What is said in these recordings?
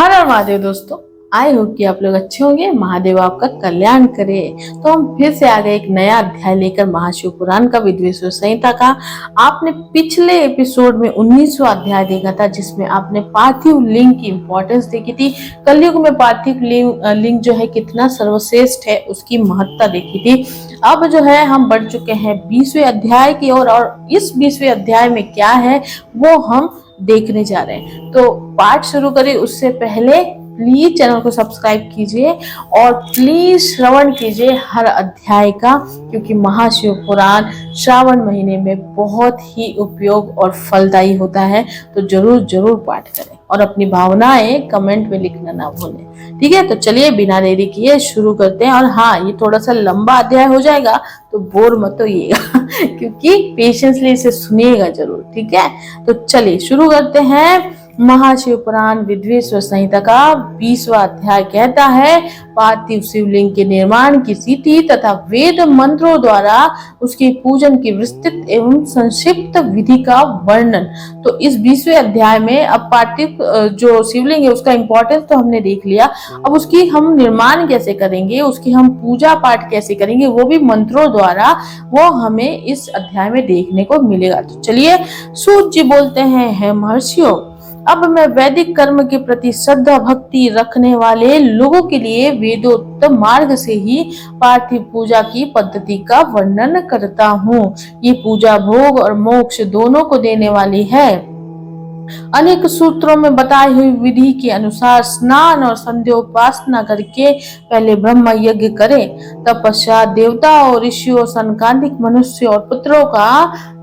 हर हर महादेव दोस्तों। आई हो कि आप लोग अच्छे होंगे, महादेव आपका कल्याण करे। तो हम फिर से आ गए एक नया अध्याय लेकर महाशिव पुराण का विद्वेश्वर संहिता का। आपने पिछले एपिसोड में 19वां अध्याय देखा था, जिसमें आपने पार्थिव लिंग की इंपॉर्टेंस देखी थी। कलयुग में पार्थिव लिंग जो है कितना सर्वश्रेष्ठ है, उसकी महत्ता देखी थी। अब जो है हम बढ़ चुके हैं 20वें अध्याय की ओर, और इस 20वें अध्याय में क्या है वो हम देखने जा रहे हैं। तो पाठ शुरू करें उससे पहले प्लीज चैनल को सब्सक्राइब कीजिए और प्लीज श्रवण कीजिए हर अध्याय का, क्योंकि महाशिव पुराण श्रावण महीने में बहुत ही उपयोग और फलदायी होता है। तो जरूर जरूर पाठ करें और अपनी भावनाएं कमेंट में लिखना ना भूलें। ठीक है, तो चलिए बिना देरी किए शुरू करते हैं। और हाँ, ये थोड़ा सा लंबा अध्याय हो जाएगा तो बोर मत होइएगा क्योंकि पेशेंसली इसे सुनिएगा जरूर। ठीक है, तो चलिए शुरू करते हैं। महाशिव पुराण विद्वेश्वर संहिता का 20वां अध्याय कहता है, पार्थिव शिवलिंग के निर्माण की रीति तथा वेद मंत्रों द्वारा उसके पूजन की विस्तृत एवं संक्षिप्त विधि का वर्णन। तो इस 20वें अध्याय में अब पार्थिव जो शिवलिंग है उसका इंपॉर्टेंस तो हमने देख लिया। अब उसकी हम निर्माण कैसे करेंगे, उसकी हम पूजा पाठ कैसे करेंगे, वो भी मंत्रों द्वारा, वो हमें इस अध्याय में देखने को मिलेगा। तो चलिए, सूत जी बोलते हैं, है महर्षियों, अब मैं वैदिक कर्म के प्रति श्रद्धा भक्ति रखने वाले लोगों के लिए वेदोक्त मार्ग से ही पार्थिव पूजा की पद्धति का वर्णन करता हूँ। ये पूजा भोग और मोक्ष दोनों को देने वाली है। अनेक सूत्रों में बताई हुई विधि के अनुसार स्नान और संध्योपासना करके पहले ब्रह्म यज्ञ करें, तत्पश्चात देवता और ऋषियों, सनकादिक मनुष्य और पुत्रों का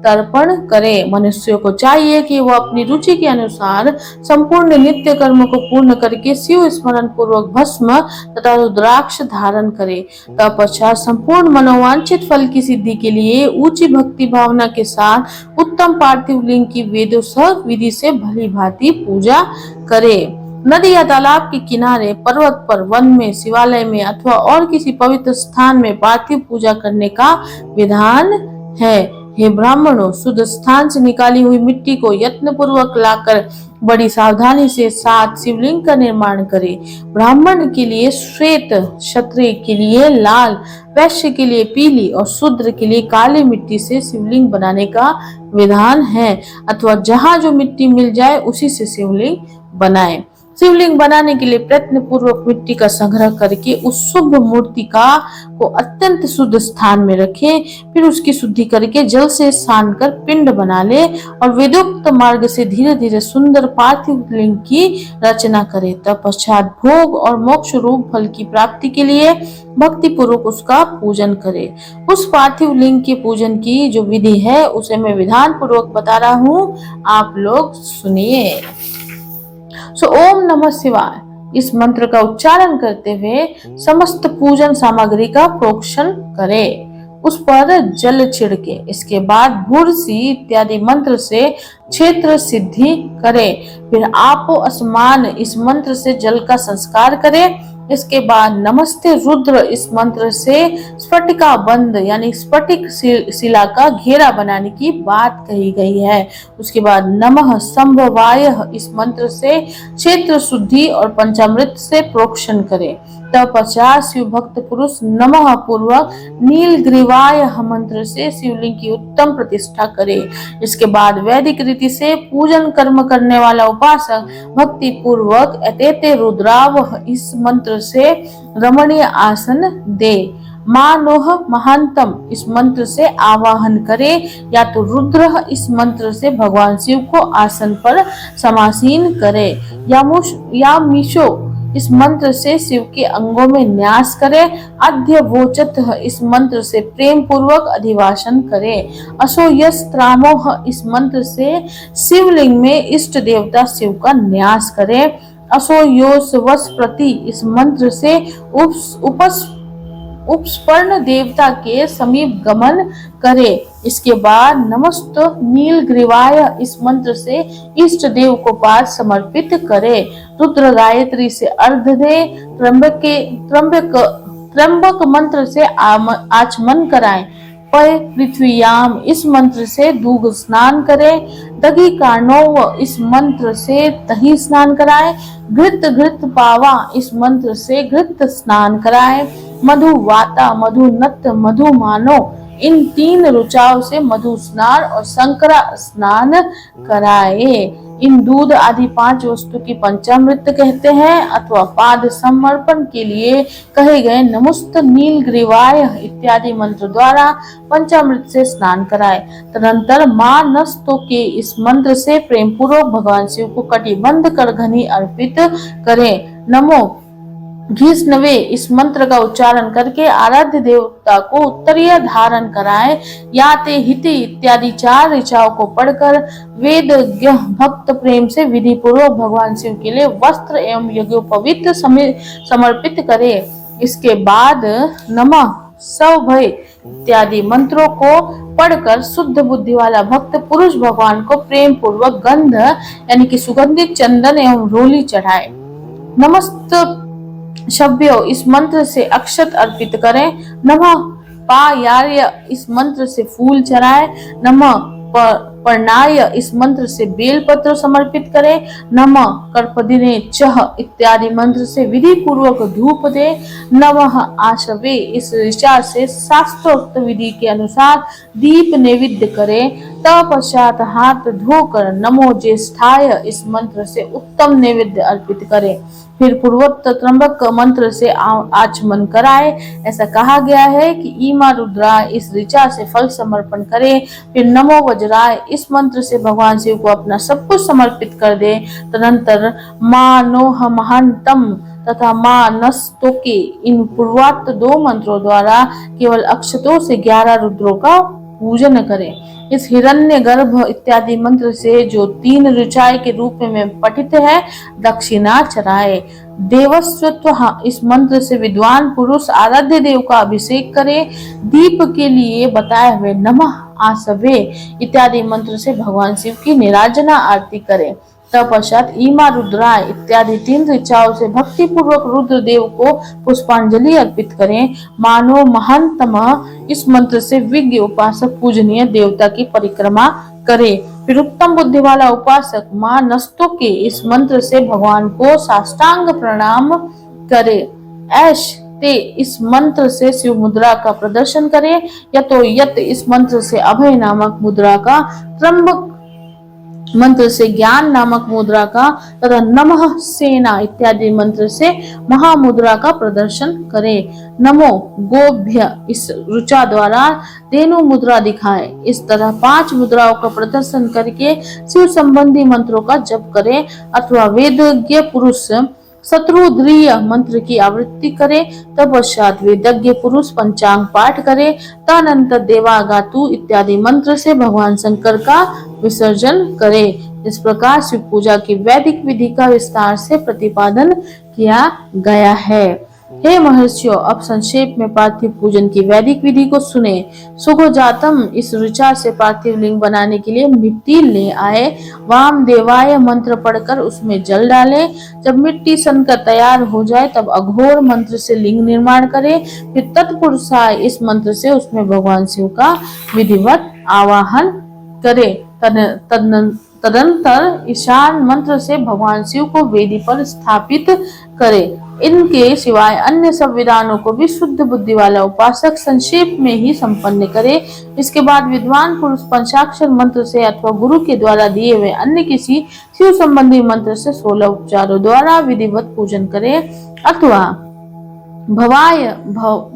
तर्पण करे। मनुष्यों को चाहिए कि वह अपनी रुचि के अनुसार संपूर्ण नित्य कर्म को पूर्ण करके शिव स्मरण पूर्वक भस्म तथा रुद्राक्ष धारण करे। तत्पश्चात संपूर्ण मनोवांछित फल की सिद्धि के लिए ऊंची भक्ति भावना के साथ उत्तम पार्थिव लिंग की वेदोक्त विधि से भली भांति पूजा करे। नदी या तालाब के किनारे, पर्वत पर, वन में, शिवालय में अथवा और किसी पवित्र स्थान में पार्थिव पूजा करने का विधान है। हे ब्राह्मणों, शुद्ध स्थान से निकाली हुई मिट्टी को यत्न पूर्वक लाकर बड़ी सावधानी से 7 शिवलिंग का निर्माण करें। ब्राह्मण के लिए श्वेत, क्षत्रिय के लिए लाल, वैश्य के लिए पीली और शूद्र के लिए काली मिट्टी से शिवलिंग बनाने का विधान है, अथवा जहाँ जो मिट्टी मिल जाए उसी से शिवलिंग बनाए। शिवलिंग बनाने के लिए प्रयत्न पूर्वक मिट्टी का संग्रह करके उस शुभ मूर्तिका को अत्यंत शुद्ध स्थान में रखें। फिर उसकी शुद्धि करके जल से सान कर पिंड बना ले और वेदोक्त मार्ग से धीरे धीरे सुंदर पार्थिव लिंग की रचना करे। तत्पश्चात भोग और मोक्ष रूप फल की प्राप्ति के लिए भक्ति पूर्वक उसका पूजन करे। उस पार्थिव लिंग के पूजन की जो विधि है उसे मैं विधान पूर्वक बता रहा हूँ, आप लोग सुनिए। ओम नमः शिवाय इस मंत्र का उच्चारण करते हुए समस्त पूजन सामग्री का प्रोक्षण करें, उस पर जल छिड़के। इसके बाद भूर्सी इत्यादि मंत्र से क्षेत्र सिद्धि करें। फिर आपो असमान इस मंत्र से जल का संस्कार करें। इसके बाद नमस्ते रुद्र इस मंत्र से स्फटिका बंद यानी स्फटिक शिला का घेरा बनाने की बात कही गई है। उसके बाद नमः संभवाय इस मंत्र से क्षेत्र शुद्धि और पंचामृत से प्रोक्षण करें। तत्पश्चात शिव भक्त पुरुष नमः पूर्वक नीलग्रीवाय मंत्र से शिवलिंग की उत्तम प्रतिष्ठा करे। इसके बाद वैदिक रीति से पूजन कर्म करने वाला उपासक भक्ति पूर्वक एतेते रुद्राव इस मंत्र से रमणीय आसन दे। मानोह महांतम इस मंत्र से आवाहन करे, या तो रुद्र इस मंत्र से भगवान शिव को आसन पर समासीन करे, या मीशो इस मंत्र से शिव के अंगों में न्यास करे। अध्यवोचत इस मंत्र से प्रेम पूर्वक अधिवासन करे। असोयस्त्रामोह इस मंत्र से शिवलिंग में इष्ट देवता शिव का न्यास करे। असोयोस्वस्प्रति इस मंत्र से उपस्पर्ण देवता के समीप गमन करे। इसके बाद नमस्त नीलग्रीवाय इस मंत्र से इष्ट देव को पाद समर्पित करे। रुद्र गायत्री से अर्घ दे। त्र्यंबक मंत्र से आचमन कराएं। पय पृथ्वीयाम इस मंत्र से दूध स्नान करे, दगी कार्णव इस मंत्र से दही स्नान कराए, घृत घृत पावा इस मंत्र से घृत स्नान कराए, मधु वाता मधु नत मधु मानो इन 3 ऋचाओं से मधु स्नान और संकरा स्नान कराए। इन दूध आदि 5 वस्तु की पंचामृत कहते हैं अथवा पाद समर्पण के लिए कहे गए नमुस्त नीलग्रीवाय इत्यादि मंत्र द्वारा पंचामृत से स्नान कराए। तदंतर मां नस्तो के इस मंत्र से प्रेम पूर्वक भगवान शिव को कटिबंध कर घनी अर्पित करें। नमो घिसनवे इस मंत्र का उच्चारण करके आराध्य देवता को उत्तरीय धारण कराएं। याते हिति इत्यादि 4 ऋचाओं को पढ़कर वेदज्ञ भक्त प्रेम से विधि पूर्वक भगवान शिव के लिए वस्त्र एवं यज्ञोपवीत समर्पित करे। इसके बाद नमः सौभय इत्यादि मंत्रों को पढ़कर शुद्ध बुद्धि वाला भक्त पुरुष भगवान को प्रेम पूर्वक गंध यानी कि सुगंधित चंदन एवं रोली चढ़ाए। नमस्त शब्यो इस मंत्र से अक्षत अर्पित करें। नमः पायार्य इस मंत्र से फूल चढ़ाए। नमः पर्णाय इस मंत्र से बेलपत्र समर्पित करें। नमः कर्पदिने चह इत्यादि मंत्र से विधि पूर्वक धूप दे। नमः आशवे इस ऋचा से शास्त्रोक्त विधि के अनुसार दीप नैवेद्य करे। तत्पश्चात हाथ धोकर नमो ज्येष्ठाय इस मंत्र से उत्तम नैवेद्य अर्पित करे। फिर पूर्वोक्त त्र्यंबक मंत्र से आचमन कराए। ऐसा कहा गया है कि ईमा रुद्राय इस ऋचा से फल समर्पण करे। फिर नमो वज्राय इस मंत्र से भगवान शिव को अपना सब कुछ समर्पित कर दे। तदंतर मानोह महंतम तथा मानस्तोके इन पूर्वोक्त 2 मंत्रों द्वारा केवल अक्षतों से 11 रुद्रों का पूजन करें। इस हिरण्य गर्भ इत्यादि मंत्र से जो 3 ऋचाएं के रूप में पठित है दक्षिणा चढ़ाए। देवस्वत्व इस मंत्र से विद्वान पुरुष आराध्य देव का अभिषेक करे। दीप के लिए बताए हुए नमः आसवे इत्यादि मंत्र से भगवान शिव की निराजना आरती करे। तत्पश्चात ईमा रुद्राय इत्यादि 3 ऋचाओं से भक्ति पूर्वक रुद्र देव को पुष्पांजलि अर्पित करें। मानो महंतम इस मंत्र से विज्ञ उपासक पूजनीय देवता की परिक्रमा करे। फिर उत्तम बुद्धि वाला उपासक मां नस्तों के इस मंत्र से भगवान को साष्टांग प्रणाम करे। ऐश ते इस मंत्र से शिव मुद्रा का प्रदर्शन करे। यतो यत इस मंत्र से अभय नामक मुद्रा का, त्र्यंबक मंत्र से ज्ञान नामक मुद्रा का तथा नमः सेना इत्यादि मंत्र से महामुद्रा का प्रदर्शन करे। नमो गोभ्य इस ऋचा द्वारा धेनु मुद्रा दिखाए। इस तरह 5 मुद्राओं का प्रदर्शन करके शिव संबंधी मंत्रों का जप करे अथवा वेदज्ञ पुरुष शत्रुद्रीय मंत्र की आवृत्ति करे। तत्पश्चात वेदज्ञ पुरुष पंचांग पाठ करे। तदनंतर देवागातु इत्यादि मंत्र से भगवान शंकर का विसर्जन करे। इस प्रकार शिव पूजा की वैदिक विधि का विस्तार से प्रतिपादन किया गया है। हे महर्षियों, अब संक्षेप में पार्थिव पूजन की वैदिक विधि को सुने। सुगोजातम इस ऋचा से पार्थिव लिंग बनाने के लिए मिट्टी ले आए। वाम देवाय मंत्र पढ़कर उसमें जल डाले। जब मिट्टी सनकर तैयार हो जाए तब अघोर मंत्र से लिंग निर्माण करे। फिर तत्पुरुषाय इस मंत्र से उसमें भगवान शिव का विधिवत आवाहन करे। तदंतर ईशान मंत्र से भगवान शिव को वेदी पर स्थापित करे। इनके सिवाय अन्य सब विधानों को भी शुद्ध बुद्धि वाला उपासक संक्षेप में ही संपन्न करे। इसके बाद विद्वान पुरुष पंचाक्षर मंत्र से अथवा गुरु के द्वारा दिए हुए अन्य किसी शिव संबंधी मंत्र से 16 उपचारों द्वारा विधिवत पूजन करे अथवा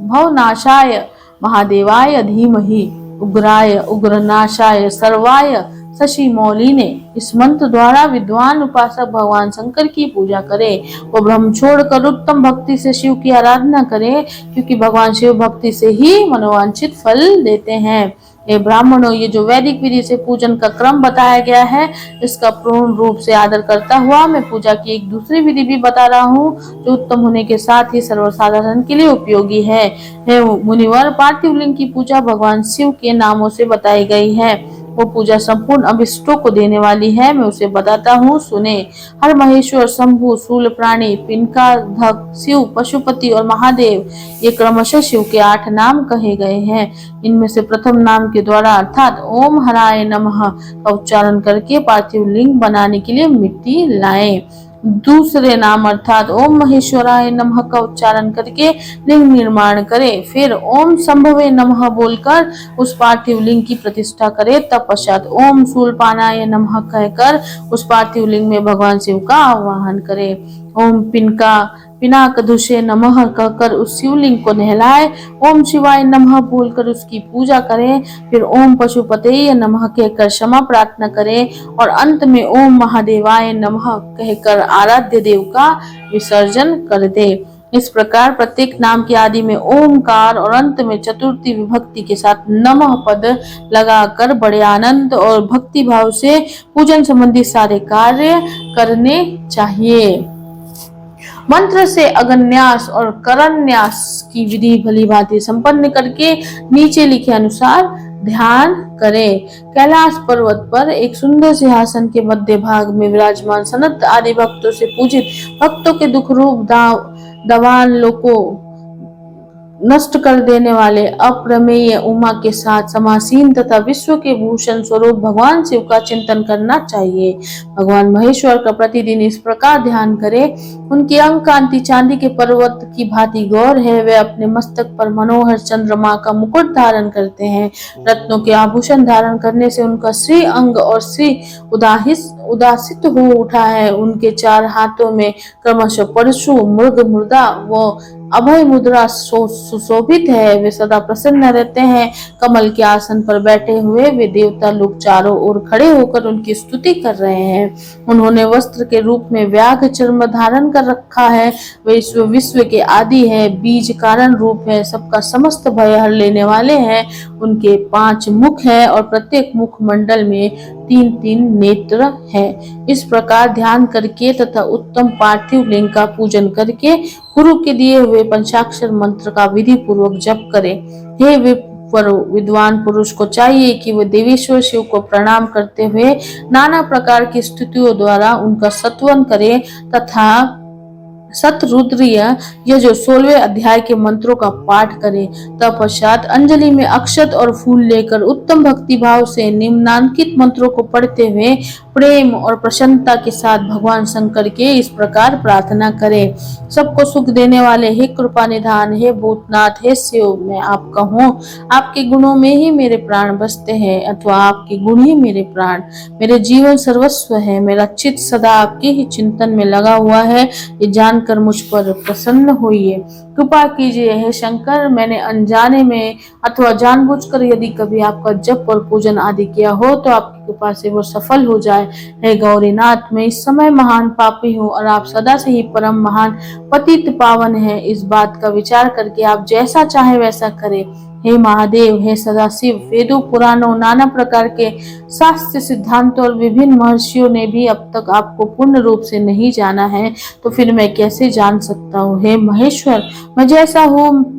भवनाशाय महादेवाय धीमहि उग्राय उग्रनाशाय सर्वाय शशि मौली ने इस मंत्र द्वारा विद्वान उपासक भगवान शंकर की पूजा करे। वो ब्रह्म छोड़कर उत्तम भक्ति से शिव की आराधना करे, क्योंकि भगवान शिव भक्ति से ही मनोवांछित फल देते हैं। ये ब्राह्मणों, ये जो वैदिक विधि से पूजन का क्रम बताया गया है, इसका पूर्ण रूप से आदर करता हुआ मैं पूजा की एक दूसरी विधि भी बता रहा हूँ, जो उत्तम होने के साथ ही सर्वसाधारण के लिए उपयोगी है। मुनिवर, पार्थिव लिंग की पूजा भगवान शिव के नामों से बताई गई है। वो पूजा संपूर्ण अभिष्टों को देने वाली है। मैं उसे बताता हूँ, सुने। हर महेश्वर, शंभु, शूल प्राणी, पिनकाधक, शिव, पशुपति और महादेव, ये क्रमशः शिव के 8 नाम कहे गए हैं। इनमें से प्रथम नाम के द्वारा अर्थात ओम हराय नमः का उच्चारण करके पार्थिव लिंग बनाने के लिए मिट्टी लाएं। दूसरे नाम अर्थात ओम महेश्वराय नमः का उच्चारण करके लिंग निर्माण करें। फिर ओम संभवे नमः बोलकर उस पार्थिव लिंग की प्रतिष्ठा करें। तत्पश्चात ओम शूलपानाय नमः कहकर उस पार्थिव लिंग में भगवान शिव का आवाहन करें। ओम पिनाकधुषे नमः कहकर उस शिवलिंग को नहलाए। ओम शिवाय नमः बोलकर उसकी पूजा करें। फिर ओम पशुपते नमः कहकर क्षमा प्रार्थना करें और अंत में ओम महादेवाय नमः कहकर आराध्य देव का विसर्जन कर दे। इस प्रकार प्रत्येक नाम की आदि में ओमकार और अंत में चतुर्थी विभक्ति के साथ नमः पद लगाकर बड़े आनंद और भक्ति भाव से पूजन संबंधी सारे कार्य करने चाहिए। मंत्र से अगन्यास और करन्यास की विधि भली भांति संपन्न करके नीचे लिखे अनुसार ध्यान करें। कैलाश पर्वत पर एक सुंदर सिंहासन के मध्य भाग में विराजमान सनत आदि भक्तों से पूजित, भक्तों के दुख रूप दवान लोको नष्ट कर देने वाले अप्रमेय उमा के साथ समासीन तथा विश्व के भूषण स्वरूप भगवान शिव का चिंतन करना चाहिए। भगवान महेश्वर का प्रतिदिन इस प्रकार ध्यान करें। उनकी अंग कांति चांदी के पर्वत की भांति गौर है। वे अपने मस्तक पर मनोहर चंद्रमा का मुकुट धारण करते हैं। रत्नों के आभूषण धारण करने से उनका श्री अंग और श्री उदासित हो उठा है। उनके 4 हाथों में क्रमशः परशु, मृग, मुद्रा व अभय मुद्रा सुशोभित है। वे सदा प्रसन्न रहते हैं। कमल के आसन पर बैठे हुए वे देवता लोग चारों ओर खड़े होकर उनकी स्तुति कर रहे हैं। उन्होंने वस्त्र के रूप में व्याघ्र चर्म धारण कर रखा है। वे विश्व के आदि है, बीज कारण रूप है, सबका समस्त भय हर लेने वाले हैं। उनके 5 मुख है और प्रत्येक मुख मंडल में 3-3 नेत्र है। इस प्रकार ध्यान करके तथा उत्तम पार्थिव लिंग का पूजन करके गुरु के दिए हुए पंचाक्षर मंत्र का विधि पूर्वक जप करें। हे विद्वान पुरुष को चाहिए कि वह देवेश्वर शिव को प्रणाम करते हुए नाना प्रकार की स्तुतियों द्वारा उनका स्तवन करे तथा सतरुद्रीय यह जो 16वें अध्याय के मंत्रों का पाठ करें। तत्पश्चात अंजलि में अक्षत और फूल लेकर उत्तम भक्ति भाव से निम्नांकित मंत्रों को पढ़ते हुए प्रेम और प्रसन्नता के साथ भगवान शंकर के इस प्रकार प्रार्थना करें। सबको सुख देने वाले हे कृपा निधान, हे भूतनाथ, हे शिव, मैं आपका हूँ। आपके गुणों में ही मेरे प्राण बसते हैं अथवा आपके गुण ही मेरे प्राण, मेरे जीवन सर्वस्व है। मेरा चित्त सदा आपके ही चिंतन में लगा हुआ है। ये जानकर मुझ पर प्रसन्न होइए। कृपा कीजिए हे शंकर, मैंने अनजाने में अथवा जानबूझकर यदि कभी आपका जप और पूजन आदि किया हो तो आपकी कृपा से वो सफल हो जाए। हे गौरीनाथ, मैं इस समय महान पापी हूँ और आप सदा से ही परम महान पतित पावन है। इस बात का विचार करके आप जैसा चाहे वैसा करें। हे महादेव, हे सदाशिव, वेदों, पुराणों, नाना प्रकार के शास्त्र सिद्धांतों और विभिन्न महर्षियों ने भी अब तक आपको पूर्ण रूप से नहीं जाना है, तो फिर मैं कैसे जान सकता हूँ। हे महेश्वर, मैं जैसा हूँ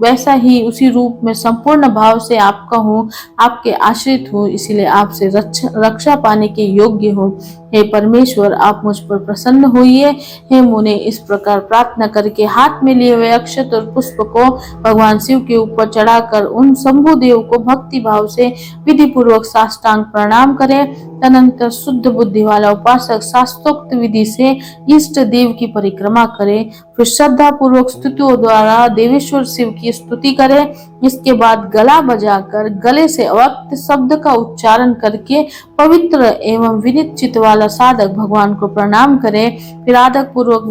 वैसा ही उसी रूप में संपूर्ण भाव से आपका हूँ, आपके आश्रित हूँ, इसीलिए आपसे रक्षा पाने के योग्य हूँ। हे परमेश्वर, आप मुझ पर प्रसन्न होइए। हे मुने, इस प्रकार प्रार्थना करके हाथ में लिए हुए अक्षत और पुष्प को भगवान शिव के ऊपर चढ़ाकर उन शंभु देव को भक्ति भाव से विधि पूर्वक साष्टांग प्रणाम करें। तदनंतर शुद्ध बुद्धि वाला उपासक शास्त्रोक्त विधि से इष्ट देव की परिक्रमा करे। फिर श्रद्धा पूर्वक स्तुतियों द्वारा देवेश्वर शिव की स्तुति करे। इसके बाद गला बजाकर गले से अव्यक्त शब्द का उच्चारण करके पवित्र एवं विनित चित्त वाला साधक भगवान को प्रणाम करे। फिर आदर पूर्वक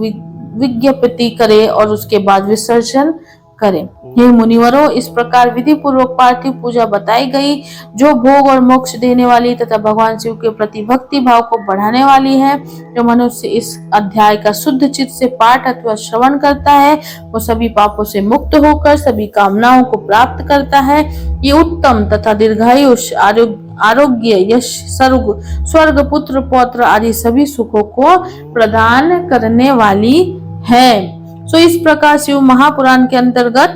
विज्ञप्ति करे और उसके बाद विसर्जन करें। हे मुनिवरों, इस प्रकार विधि पूर्वक पार्थिव पूजा बताई गई, जो भोग और मोक्ष देने वाली तथा भगवान शिव के प्रति भक्ति भाव को बढ़ाने वाली है। जो मनुष्य इस अध्याय का शुद्ध चित्त से पाठ अथवा श्रवण करता है, वो सभी पापों से मुक्त होकर सभी कामनाओं को प्राप्त करता है। ये उत्तम तथा दीर्घायुष, आरोग्य, यश, स्वर्ग, पुत्र, पौत्र आदि सभी सुखों को प्रदान करने वाली है। इस प्रकार शिव महापुराण के अंतर्गत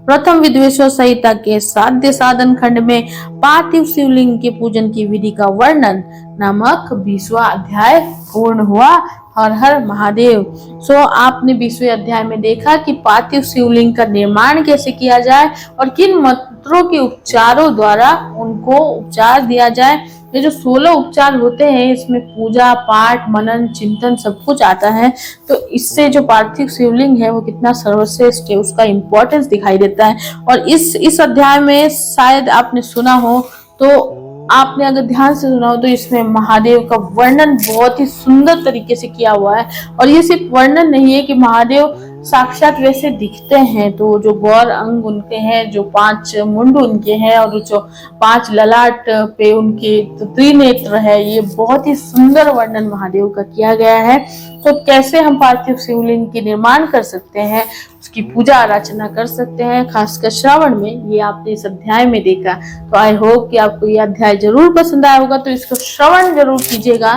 प्रथम विद्वेश्वर संहिता के साध्य साधन खंड में पार्थिव शिवलिंग के पूजन की विधि का वर्णन नामक 20वां अध्याय पूर्ण हुआ। हर हर महादेव। सो आपने 20वें अध्याय में देखा कि पार्थिव शिवलिंग का निर्माण कैसे किया जाए और किन मंत्रों के उपचारों द्वारा उनको उपचार दिया जाए। ये जो 16 उपचार होते हैं इसमें पूजा पाठ मनन चिंतन सब कुछ आता है। तो इससे जो पार्थिव शिवलिंग है वो कितना सर्वश्रेष्ठ है उसका इम्पोर्टेंस दिखाई देता है। और इस अध्याय में शायद आपने सुना हो, तो आपने अगर ध्यान से सुना हो तो इसमें महादेव का वर्णन बहुत ही सुंदर तरीके से किया हुआ है। और ये सिर्फ वर्णन नहीं है कि महादेव साक्षात वैसे दिखते हैं, तो जो गौर अंग उनके हैं, जो 5 मुंड उनके हैं और जो 5 ललाट पे उनके त्रिनेत्र है, ये बहुत ही सुंदर वर्णन महादेव का किया गया है। तो कैसे हम पार्थिव शिवलिंग के निर्माण कर सकते हैं, उसकी पूजा अर्चना कर सकते हैं, खासकर श्रावण में, ये आपने इस अध्याय में देखा। तो आई होप कि आपको ये अध्याय जरूर पसंद आया होगा। तो इसको श्रवण जरूर कीजिएगा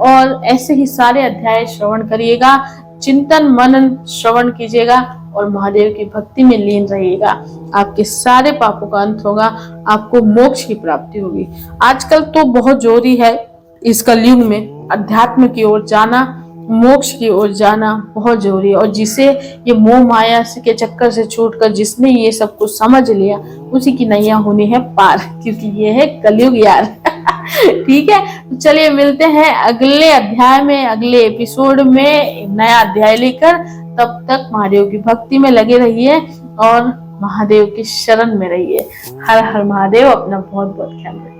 और ऐसे ही सारे अध्याय श्रवण करिएगा, चिंतन मनन श्रवण कीजिएगा और महादेव की भक्ति में लीन रहिएगा। आपके सारे पापों का अंत होगा, आपको मोक्ष की प्राप्ति होगी। आजकल तो बहुत जरूरी है इस कलयुग में अध्यात्म की ओर जाना, मोक्ष की ओर जाना बहुत जरूरी है। और जिसे ये मोह माया के चक्कर से छूटकर जिसने ये सब कुछ समझ लिया उसी की नैया होनी है पार, क्योंकि ये है कलयुग यार। ठीक है, तो चलिए मिलते हैं अगले अध्याय में, अगले एपिसोड में एक नया अध्याय लेकर। तब तक महादेव की भक्ति में लगे रहिए और महादेव की शरण में रहिए। हर हर महादेव। अपना बहुत बहुत ख्याल रखिए।